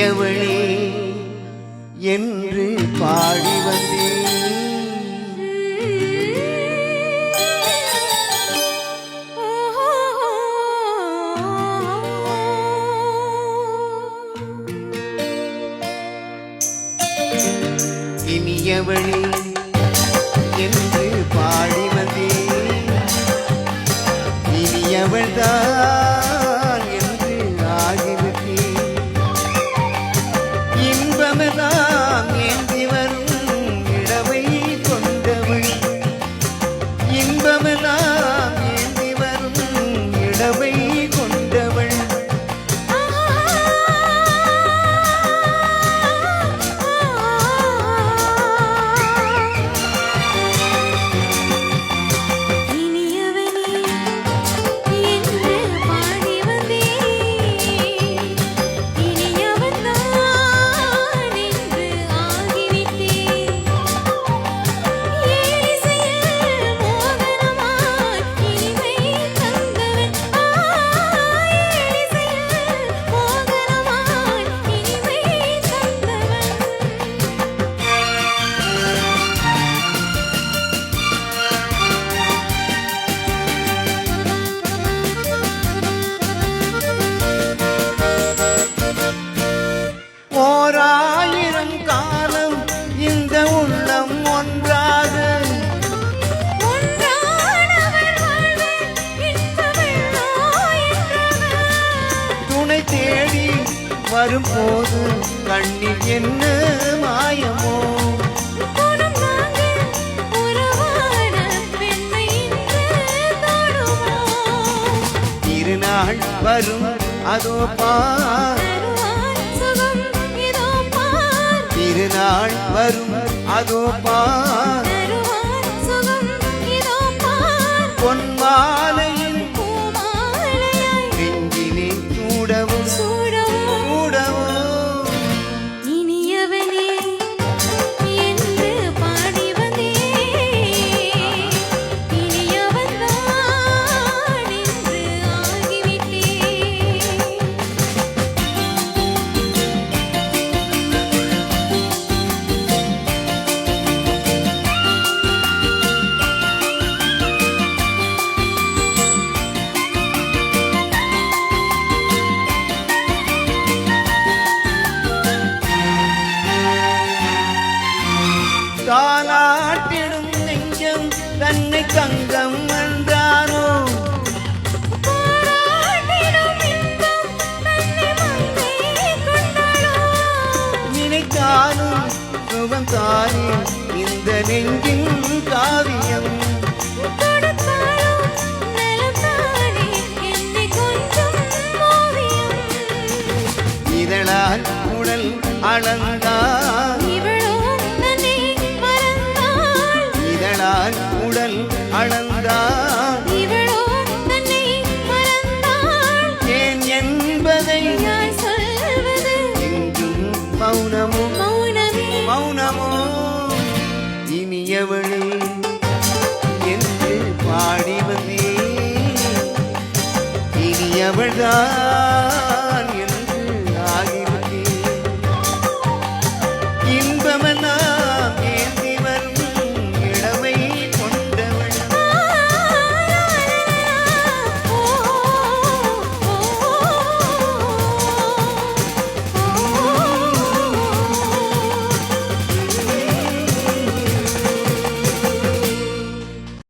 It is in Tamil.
இனியவளே என்று பாடி வந்தேன். இனியவளே என்று பாடி வந்தேன். இனியவள்தான் என்று ஆகிவிட்டேன். இன்பமெல்லாம் ஏந்தி வரும் இடவை கொண்டவள். இன்பமெல்லாம் ஏந்தி வரும் இடவை கொண்டவள். ஓராயிரம் காலம் இந்த உள்ளம் ஒன்றாக துணை தேடி வரும்போது கண்ணில் என்ன மாயமோ. திருநாள் வரும் அதோ பார். திருநாள் வரும் அதோ பார். பொன்மாலையின் நெஞ்சிலே சூடவும் சூடவும். இனியவனே என்று பாடி வந்தேன். இனியவன்தான் என்று ஆகிவிட்டேன். தாலாட்டிடும் நெஞ்சம் தன்னை தங்கம் என்றானோ. நினைத்தாலும் சுகம் தானே இந்த நெஞ்சின் காவியம். இதழால் உடல் அளந்தால் இதழால் உடல் அளந்தால் ஏன் என்பதை எங்கும் மௌனமோ மௌனமோ. இனியவளே என்று பாடி வந்தேன். இனியவள்தான்